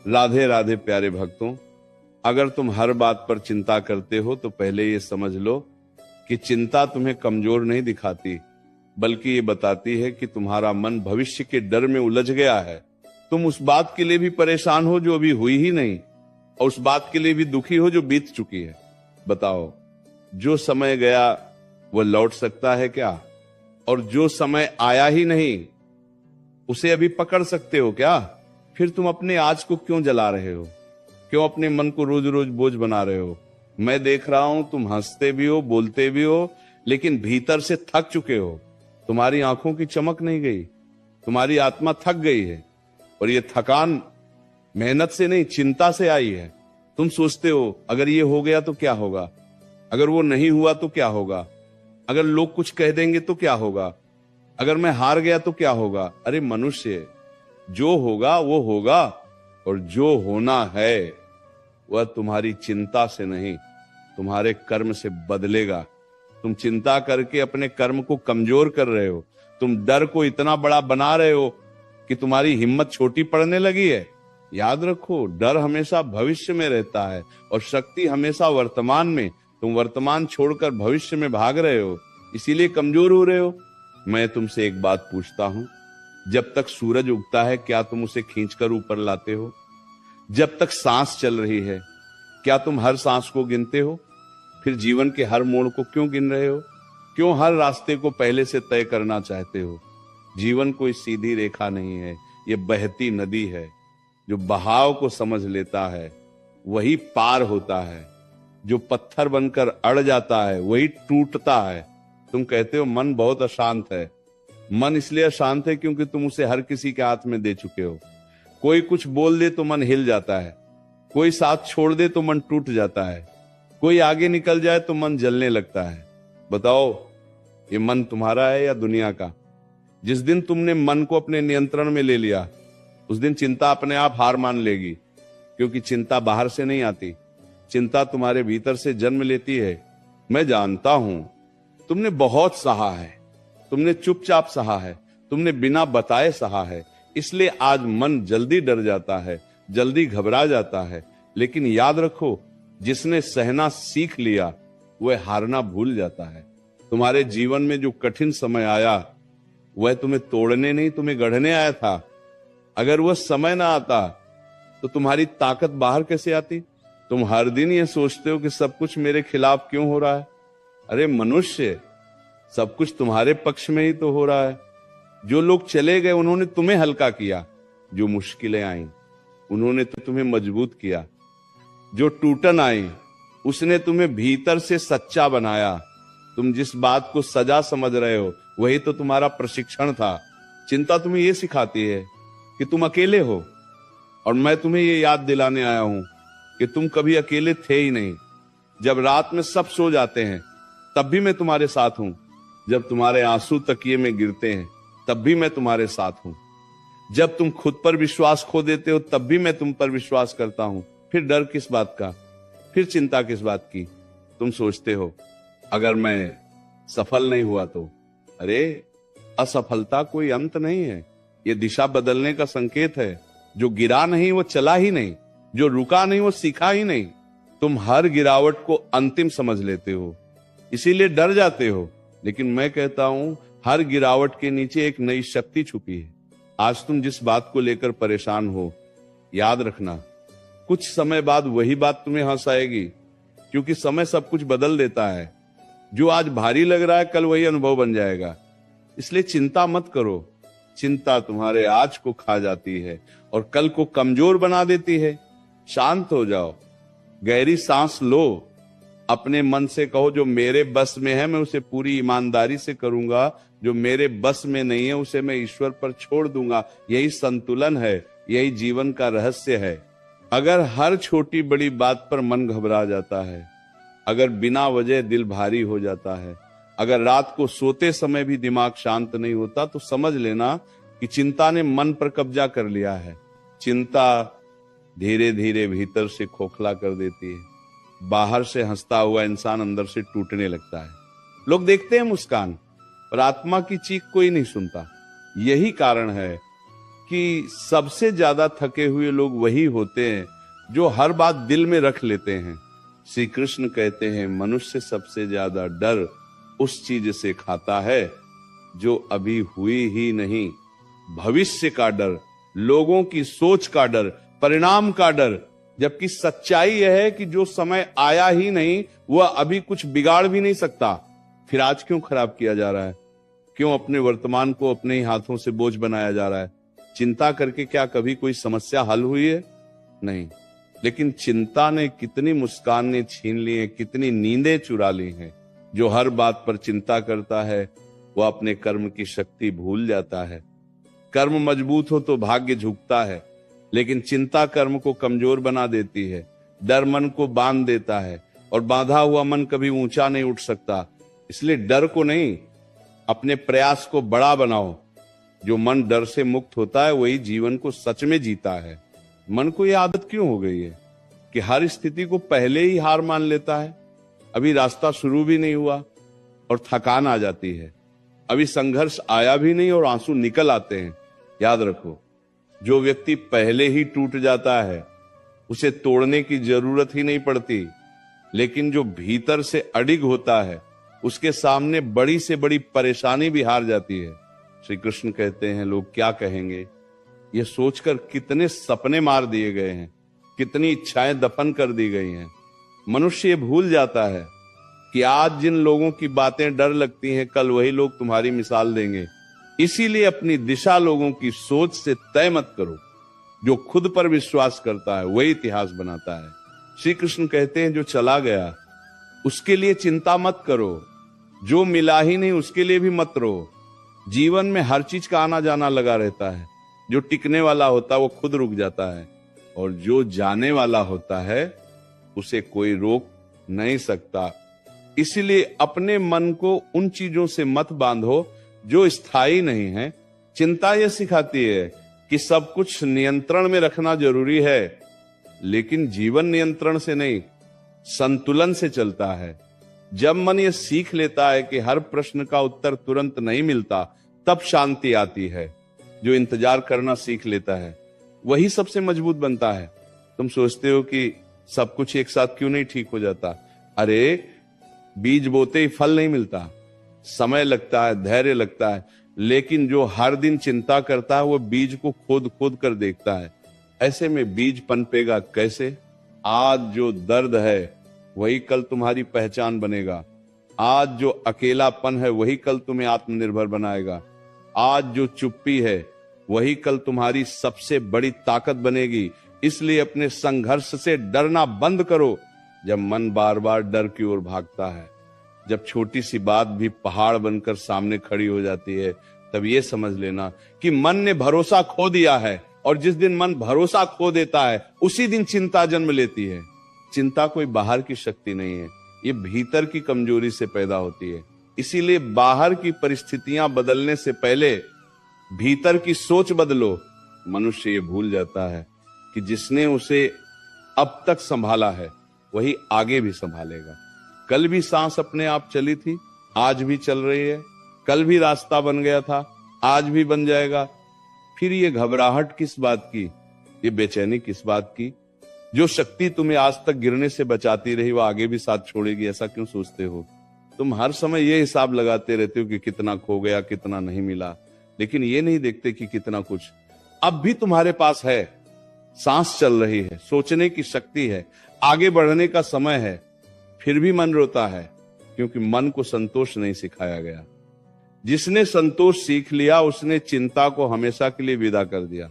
राधे राधे प्यारे भक्तों, अगर तुम हर बात पर चिंता करते हो तो पहले ये समझ लो कि चिंता तुम्हें कमजोर नहीं दिखाती, बल्कि ये बताती है कि तुम्हारा मन भविष्य के डर में उलझ गया है। तुम उस बात के लिए भी परेशान हो जो अभी हुई ही नहीं, और उस बात के लिए भी दुखी हो जो बीत चुकी है। बताओ, जो समय गया वो लौट सकता है क्या? और जो समय आया ही नहीं उसे अभी पकड़ सकते हो क्या? फिर तुम अपने आज को क्यों जला रहे हो? क्यों अपने मन को रोज रोज बोझ बना रहे हो? मैं देख रहा हूं तुम हंसते भी हो, बोलते भी हो, लेकिन भीतर से थक चुके हो। तुम्हारी आंखों की चमक नहीं गई, तुम्हारी आत्मा थक गई है। और ये थकान मेहनत से नहीं, चिंता से आई है। तुम सोचते हो अगर ये हो गया तो क्या होगा, अगर वो नहीं हुआ तो क्या होगा, अगर लोग कुछ कह देंगे तो क्या होगा, अगर मैं हार गया तो क्या होगा। अरे मनुष्य, जो होगा वो होगा, और जो होना है वह तुम्हारी चिंता से नहीं, तुम्हारे कर्म से बदलेगा। तुम चिंता करके अपने कर्म को कमजोर कर रहे हो। तुम डर को इतना बड़ा बना रहे हो कि तुम्हारी हिम्मत छोटी पड़ने लगी है। याद रखो, डर हमेशा भविष्य में रहता है और शक्ति हमेशा वर्तमान में। तुम वर्तमान छोड़कर भविष्य में भाग रहे हो, इसीलिए कमजोर हो रहे हो। मैं तुमसे एक बात पूछता हूं, जब तक सूरज उगता है क्या तुम उसे खींचकर ऊपर लाते हो? जब तक सांस चल रही है क्या तुम हर सांस को गिनते हो? फिर जीवन के हर मोड़ को क्यों गिन रहे हो? क्यों हर रास्ते को पहले से तय करना चाहते हो? जीवन कोई सीधी रेखा नहीं है, ये बहती नदी है। जो बहाव को समझ लेता है वही पार होता है, जो पत्थर बनकर अड़ जाता है वही टूटता है। तुम कहते हो मन बहुत अशांत है। मन इसलिए अशांत है क्योंकि तुम उसे हर किसी के हाथ में दे चुके हो। कोई कुछ बोल दे तो मन हिल जाता है, कोई साथ छोड़ दे तो मन टूट जाता है, कोई आगे निकल जाए तो मन जलने लगता है। बताओ, ये मन तुम्हारा है या दुनिया का? जिस दिन तुमने मन को अपने नियंत्रण में ले लिया उस दिन चिंता अपने आप हार मान लेगी, क्योंकि चिंता बाहर से नहीं आती, चिंता तुम्हारे भीतर से जन्म लेती है। मैं जानता हूं तुमने बहुत सहा है, तुमने चुपचाप सहा है, तुमने बिना बताए सहा है, इसलिए आज मन जल्दी डर जाता है, जल्दी घबरा जाता है। लेकिन याद रखो, जिसने सहना सीख लिया वह हारना भूल जाता है। तुम्हारे जीवन में जो कठिन समय आया वह तुम्हें तोड़ने नहीं, तुम्हें गढ़ने आया था। अगर वह समय ना आता तो तुम्हारी ताकत बाहर कैसे आती? तुम हर दिन ये सोचते हो कि सब कुछ मेरे खिलाफ क्यों हो रहा है। अरे मनुष्य, सब कुछ तुम्हारे पक्ष में ही तो हो रहा है। जो लोग चले गए उन्होंने तुम्हें हल्का किया, जो मुश्किलें आई उन्होंने तो तुम्हें मजबूत किया, जो टूटन आई उसने तुम्हें भीतर से सच्चा बनाया। तुम जिस बात को सजा समझ रहे हो वही तो तुम्हारा प्रशिक्षण था। चिंता तुम्हें यह सिखाती है कि तुम अकेले हो, और मैं तुम्हें ये याद दिलाने आया हूं कि तुम कभी अकेले थे ही नहीं। जब रात में सब सो जाते हैं तब भी मैं तुम्हारे साथ हूं, जब तुम्हारे आंसू तकिए में गिरते हैं तब भी मैं तुम्हारे साथ हूं, जब तुम खुद पर विश्वास खो देते हो तब भी मैं तुम पर विश्वास करता हूं। फिर डर किस बात का, फिर चिंता किस बात की? तुम सोचते हो अगर मैं सफल नहीं हुआ तो? अरे असफलता कोई अंत नहीं है, ये दिशा बदलने का संकेत है। जो गिरा नहीं वो चला ही नहीं, जो रुका नहीं वो सीखा ही नहीं। तुम हर गिरावट को अंतिम समझ लेते हो, इसीलिए डर जाते हो। लेकिन मैं कहता हूं हर गिरावट के नीचे एक नई शक्ति छुपी है। आज तुम जिस बात को लेकर परेशान हो, याद रखना कुछ समय बाद वही बात तुम्हें हंसाएगी, क्योंकि समय सब कुछ बदल देता है। जो आज भारी लग रहा है कल वही अनुभव बन जाएगा। इसलिए चिंता मत करो, चिंता तुम्हारे आज को खा जाती है और कल को कमजोर बना देती है। शांत हो जाओ, गहरी सांस लो, अपने मन से कहो जो मेरे बस में है मैं उसे पूरी ईमानदारी से करूंगा, जो मेरे बस में नहीं है उसे मैं ईश्वर पर छोड़ दूंगा। यही संतुलन है, यही जीवन का रहस्य है। अगर हर छोटी बड़ी बात पर मन घबरा जाता है, अगर बिना वजह दिल भारी हो जाता है, अगर रात को सोते समय भी दिमाग शांत नहीं होता, तो समझ लेना कि चिंता ने मन पर कब्जा कर लिया है। चिंता धीरे धीरे भीतर से खोखला कर देती है। बाहर से हंसता हुआ इंसान अंदर से टूटने लगता है। लोग देखते हैं मुस्कान, पर आत्मा की चीख कोई नहीं सुनता। यही कारण है कि सबसे ज्यादा थके हुए लोग वही होते हैं जो हर बात दिल में रख लेते हैं। श्री कृष्ण कहते हैं मनुष्य सबसे ज्यादा डर उस चीज से खाता है जो अभी हुई ही नहीं। भविष्य का डर, लोगों की सोच का डर, परिणाम का डर, जबकि सच्चाई यह है कि जो समय आया ही नहीं वह अभी कुछ बिगाड़ भी नहीं सकता। फिर आज क्यों खराब किया जा रहा है? क्यों अपने वर्तमान को अपने ही हाथों से बोझ बनाया जा रहा है? चिंता करके क्या कभी कोई समस्या हल हुई है? नहीं। लेकिन चिंता ने कितनी मुस्कानें छीन ली हैं, कितनी नींदें चुरा ली हैं। जो हर बात पर चिंता करता है वह अपने कर्म की शक्ति भूल जाता है। कर्म मजबूत हो तो भाग्य झुकता है, लेकिन चिंता कर्म को कमजोर बना देती है। डर मन को बांध देता है और बांधा हुआ मन कभी ऊंचा नहीं उठ सकता। इसलिए डर को नहीं, अपने प्रयास को बड़ा बनाओ। जो मन डर से मुक्त होता है वही जीवन को सच में जीता है। मन को यह आदत क्यों हो गई है कि हर स्थिति को पहले ही हार मान लेता है? अभी रास्ता शुरू भी नहीं हुआ और थकान आ जाती है। अभी संघर्ष आया भी नहीं और आंसू निकल आते हैं। याद रखो, जो व्यक्ति पहले ही टूट जाता है उसे तोड़ने की जरूरत ही नहीं पड़ती, लेकिन जो भीतर से अडिग होता है उसके सामने बड़ी से बड़ी परेशानी भी हार जाती है। श्री कृष्ण कहते हैं लोग क्या कहेंगे, यह सोचकर कितने सपने मार दिए गए हैं, कितनी इच्छाएं दफन कर दी गई हैं। मनुष्य ये भूल जाता है कि आज जिन लोगों की बातें डर लगती हैं कल वही लोग तुम्हारी मिसाल देंगे। इसीलिए अपनी दिशा लोगों की सोच से तय मत करो। जो खुद पर विश्वास करता है वही इतिहास बनाता है। श्री कृष्ण कहते हैं जो चला गया उसके लिए चिंता मत करो, जो मिला ही नहीं उसके लिए भी मत रो। जीवन में हर चीज का आना जाना लगा रहता है। जो टिकने वाला होता है वो खुद रुक जाता है और जो जाने वाला होता है उसे कोई रोक नहीं सकता। इसलिए अपने मन को उन चीजों से मत बांधो जो स्थायी नहीं है। चिंता यह सिखाती है कि सब कुछ नियंत्रण में रखना जरूरी है, लेकिन जीवन नियंत्रण से नहीं, संतुलन से चलता है। जब मन ये सीख लेता है कि हर प्रश्न का उत्तर तुरंत नहीं मिलता, तब शांति आती है। जो इंतजार करना सीख लेता है वही सबसे मजबूत बनता है। तुम सोचते हो कि सब कुछ एक साथ क्यों नहीं ठीक हो जाता? अरे बीज बोते ही फल नहीं मिलता, समय लगता है, धैर्य लगता है। लेकिन जो हर दिन चिंता करता है वो बीज को खोद खोद कर देखता है। ऐसे में बीज पनपेगा कैसे? आज जो दर्द है वही कल तुम्हारी पहचान बनेगा। आज जो अकेलापन है वही कल तुम्हें आत्मनिर्भर बनाएगा। आज जो चुप्पी है वही कल तुम्हारी सबसे बड़ी ताकत बनेगी। इसलिए अपने संघर्ष से डरना बंद करो। जब मन बार बार डर की ओर भागता है, जब छोटी सी बात भी पहाड़ बनकर सामने खड़ी हो जाती है, तब ये समझ लेना कि मन ने भरोसा खो दिया है। और जिस दिन मन भरोसा खो देता है उसी दिन चिंता जन्म लेती है। चिंता कोई बाहर की शक्ति नहीं है, ये भीतर की कमजोरी से पैदा होती है। इसीलिए बाहर की परिस्थितियां बदलने से पहले भीतर की सोच बदलो। मनुष्य ये भूल जाता है कि जिसने उसे अब तक संभाला है वही आगे भी संभालेगा। कल भी सांस अपने आप चली थी, आज भी चल रही है। कल भी रास्ता बन गया था, आज भी बन जाएगा। फिर ये घबराहट किस बात की, ये बेचैनी किस बात की? जो शक्ति तुम्हें आज तक गिरने से बचाती रही वो आगे भी साथ छोड़ेगी, ऐसा क्यों सोचते हो? तुम हर समय ये हिसाब लगाते रहते हो कि कितना खो गया, कितना नहीं मिला, लेकिन ये नहीं देखते कि कितना कुछ अब भी तुम्हारे पास है। सांस चल रही है, सोचने की शक्ति है, आगे बढ़ने का समय है। फिर भी मन रोता है क्योंकि मन को संतोष नहीं सिखाया गया। जिसने संतोष सीख लिया उसने चिंता को हमेशा के लिए विदा कर दिया।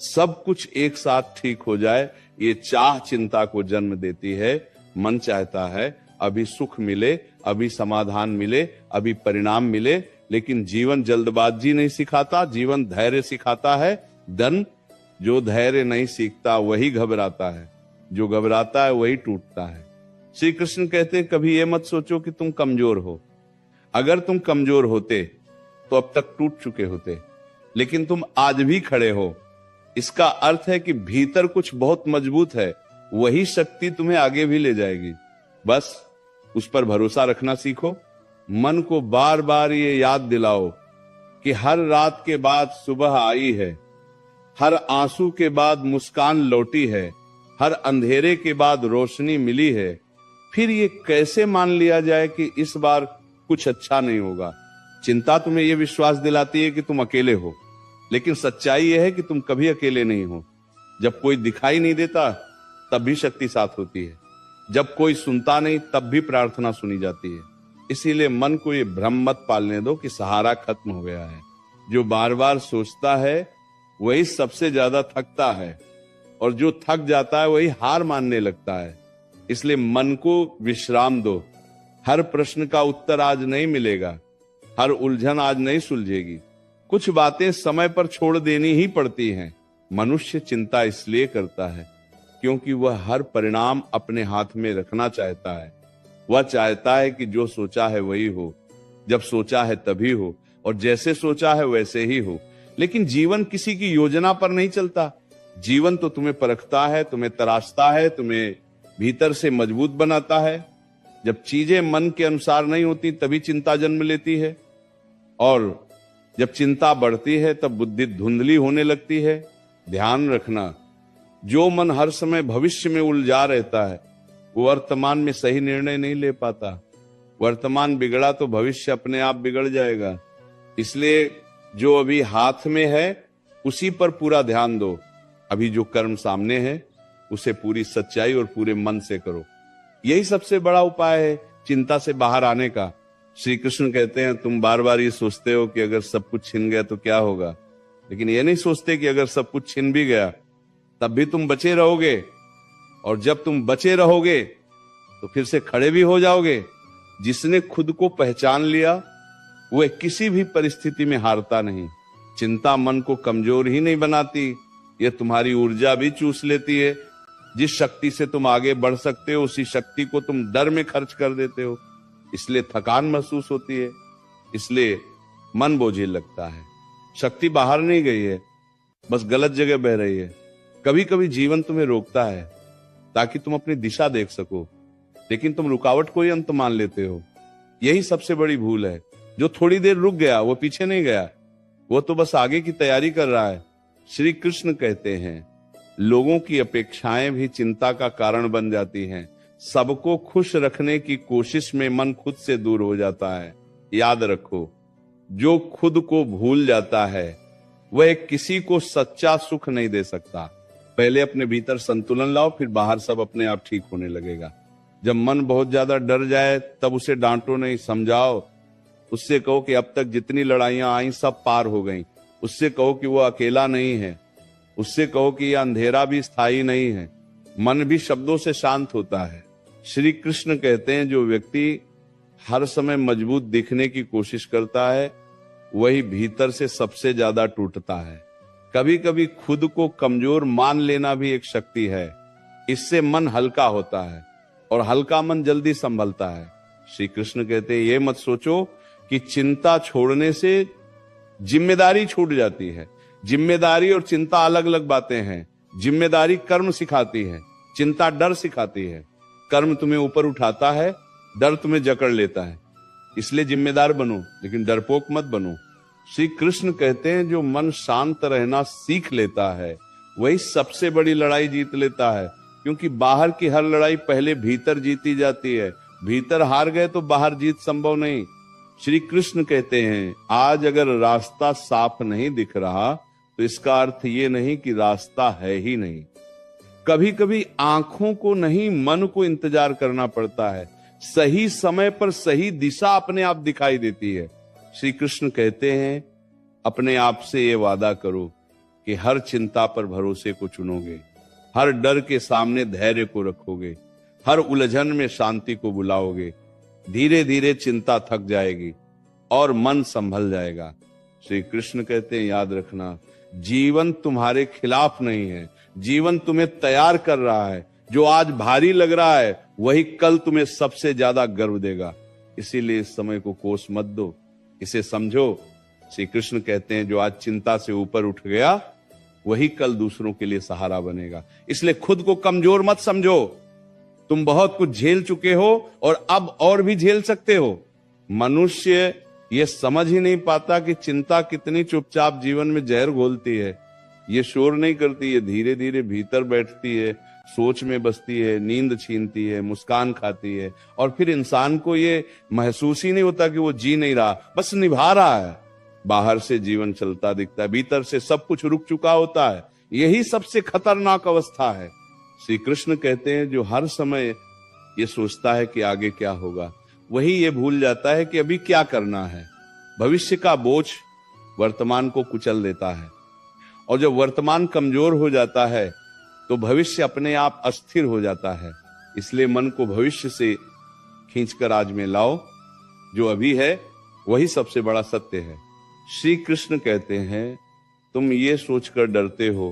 सब कुछ एक साथ ठीक हो जाए, ये चाह चिंता को जन्म देती है। मन चाहता है अभी सुख मिले, अभी समाधान मिले, अभी परिणाम मिले, लेकिन जीवन जल्दबाजी नहीं सिखाता, जीवन धैर्य सिखाता है। धन जो धैर्य नहीं सीखता वही घबराता है, जो घबराता है वही टूटता है। श्री कृष्ण कहते हैं कभी ये मत सोचो कि तुम कमजोर हो। अगर तुम कमजोर होते तो अब तक टूट चुके होते, लेकिन तुम आज भी खड़े हो। इसका अर्थ है कि भीतर कुछ बहुत मजबूत है, वही शक्ति तुम्हें आगे भी ले जाएगी। बस उस पर भरोसा रखना सीखो। मन को बार बार ये याद दिलाओ कि हर रात के बाद सुबह आई है। हर आंसू के बाद मुस्कान लौटी है, हर अंधेरे के बाद रोशनी मिली है। फिर ये कैसे मान लिया जाए कि इस बार कुछ अच्छा नहीं होगा? चिंता तुम्हें यह विश्वास दिलाती है कि तुम अकेले हो, लेकिन सच्चाई यह है कि तुम कभी अकेले नहीं हो। जब कोई दिखाई नहीं देता तब भी शक्ति साथ होती है, जब कोई सुनता नहीं तब भी प्रार्थना सुनी जाती है। इसीलिए मन को ये भ्रम मत पालने दो कि सहारा खत्म हो गया है। जो बार बार सोचता है वही सबसे ज्यादा थकता है, और जो थक जाता है वही हार मानने लगता है। इसलिए मन को विश्राम दो। हर प्रश्न का उत्तर आज नहीं मिलेगा, हर उलझन आज नहीं सुलझेगी। कुछ बातें समय पर छोड़ देनी ही पड़ती हैं। मनुष्य चिंता इसलिए करता है क्योंकि वह हर परिणाम अपने हाथ में रखना चाहता है। वह चाहता है कि जो सोचा है वही हो, जब सोचा है तभी हो, और जैसे सोचा है वैसे ही हो। लेकिन जीवन किसी की योजना पर नहीं चलता। जीवन तो तुम्हें परखता है, तुम्हें तराशता है, तुम्हें भीतर से मजबूत बनाता है। जब चीजें मन के अनुसार नहीं होती तभी चिंता जन्म लेती है, और जब चिंता बढ़ती है तब बुद्धि धुंधली होने लगती है। ध्यान रखना, जो मन हर समय भविष्य में उलझा रहता है वो वर्तमान में सही निर्णय नहीं ले पाता। वर्तमान बिगड़ा तो भविष्य अपने आप बिगड़ जाएगा। इसलिए जो अभी हाथ में है उसी पर पूरा ध्यान दो। अभी जो कर्म सामने है उसे पूरी सच्चाई और पूरे मन से करो। यही सबसे बड़ा उपाय है चिंता से बाहर आने का। श्री कृष्ण कहते हैं, तुम बार बार ये सोचते हो कि अगर सब कुछ छिन गया तो क्या होगा, लेकिन ये नहीं सोचते कि अगर सब कुछ छिन भी गया तब भी तुम बचे रहोगे, और जब तुम बचे रहोगे तो फिर से खड़े भी हो जाओगे। जिसने खुद को पहचान लिया वह किसी भी परिस्थिति में हारता नहीं। चिंता मन को कमजोर ही नहीं बनाती, यह तुम्हारी ऊर्जा भी चूस लेती है। जिस शक्ति से तुम आगे बढ़ सकते हो उसी शक्ति को तुम डर में खर्च कर देते हो, इसलिए थकान महसूस होती है, इसलिए मन बोझिल लगता है। शक्ति बाहर नहीं गई है, बस गलत जगह बह रही है। कभी कभी जीवन तुम्हें रोकता है ताकि तुम अपनी दिशा देख सको, लेकिन तुम रुकावट को ही अंत मान लेते हो। यही सबसे बड़ी भूल है। जो थोड़ी देर रुक गया वो पीछे नहीं गया, वो तो बस आगे की तैयारी कर रहा है। श्री कृष्ण कहते हैं, लोगों की अपेक्षाएं भी चिंता का कारण बन जाती हैं। सबको खुश रखने की कोशिश में मन खुद से दूर हो जाता है। याद रखो, जो खुद को भूल जाता है वह किसी को सच्चा सुख नहीं दे सकता। पहले अपने भीतर संतुलन लाओ, फिर बाहर सब अपने आप ठीक होने लगेगा। जब मन बहुत ज्यादा डर जाए तब उसे डांटो नहीं, समझाओ। उससे कहो कि अब तक जितनी लड़ाइयां आई सब पार हो गईं। उससे कहो कि वो अकेला नहीं है। उससे कहो कि यह अंधेरा भी स्थायी नहीं है। मन भी शब्दों से शांत होता है। श्री कृष्ण कहते हैं, जो व्यक्ति हर समय मजबूत दिखने की कोशिश करता है वही भीतर से सबसे ज्यादा टूटता है। कभी कभी खुद को कमजोर मान लेना भी एक शक्ति है। इससे मन हल्का होता है, और हल्का मन जल्दी संभलता है। श्री कृष्ण कहते हैं, ये मत सोचो कि चिंता छोड़ने से जिम्मेदारी छूट जाती है। जिम्मेदारी और चिंता अलग अलग बातें हैं। जिम्मेदारी कर्म सिखाती है, चिंता डर सिखाती है। कर्म तुम्हें ऊपर उठाता है, डर तुम्हें जकड़ लेता है। इसलिए जिम्मेदार बनो, लेकिन डरपोक मत बनो। श्री कृष्ण कहते हैं, जो मन शांत रहना सीख लेता है वही सबसे बड़ी लड़ाई जीत लेता है, क्योंकि बाहर की हर लड़ाई पहले भीतर जीती जाती है। भीतर हार गए तो बाहर जीत संभव नहीं। श्री कृष्ण कहते हैं, आज अगर रास्ता साफ नहीं दिख रहा तो इसका अर्थ ये नहीं कि रास्ता है ही नहीं। कभी कभी आंखों को नहीं, मन को इंतजार करना पड़ता है। सही समय पर सही दिशा अपने आप दिखाई देती है। श्री कृष्ण कहते हैं, अपने आप से ये वादा करो कि हर चिंता पर भरोसे को चुनोगे, हर डर के सामने धैर्य को रखोगे, हर उलझन में शांति को बुलाओगे। धीरे धीरे चिंता थक जाएगी और मन संभल जाएगा। श्री कृष्ण कहते हैं, याद रखना, जीवन तुम्हारे खिलाफ नहीं है, जीवन तुम्हें तैयार कर रहा है। जो आज भारी लग रहा है वही कल तुम्हें सबसे ज्यादा गर्व देगा। इसीलिए इस समय को कोस मत दो, इसे समझो। श्री कृष्ण कहते हैं, जो आज चिंता से ऊपर उठ गया वही कल दूसरों के लिए सहारा बनेगा। इसलिए खुद को कमजोर मत समझो। तुम बहुत कुछ झेल चुके हो और अब और भी झेल सकते हो। मनुष्य ये समझ ही नहीं पाता कि चिंता कितनी चुपचाप जीवन में जहर घोलती है। ये शोर नहीं करती, ये धीरे धीरे भीतर बैठती है, सोच में बसती है, नींद छीनती है, मुस्कान खाती है, और फिर इंसान को ये महसूस ही नहीं होता कि वो जी नहीं रहा, बस निभा रहा है। बाहर से जीवन चलता दिखता है, भीतर से सब कुछ रुक चुका होता है। यही सबसे खतरनाक अवस्था है। श्री कृष्ण कहते हैं जो हर समय ये सोचता है कि आगे क्या होगा, वही ये भूल जाता है कि अभी क्या करना है। भविष्य का बोझ वर्तमान को कुचल देता है, और जब वर्तमान कमजोर हो जाता है तो भविष्य अपने आप अस्थिर हो जाता है। इसलिए मन को भविष्य से खींचकर आज में लाओ, जो अभी है वही सबसे बड़ा सत्य है। श्री कृष्ण कहते हैं तुम ये सोचकर डरते हो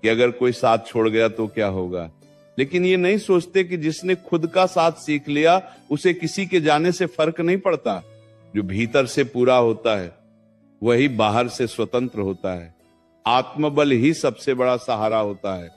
कि अगर कोई साथ छोड़ गया तो क्या होगा, लेकिन ये नहीं सोचते कि जिसने खुद का साथ सीख लिया उसे किसी के जाने से फर्क नहीं पड़ता। जो भीतर से पूरा होता है वही बाहर से स्वतंत्र होता है। आत्मबल ही सबसे बड़ा सहारा होता है।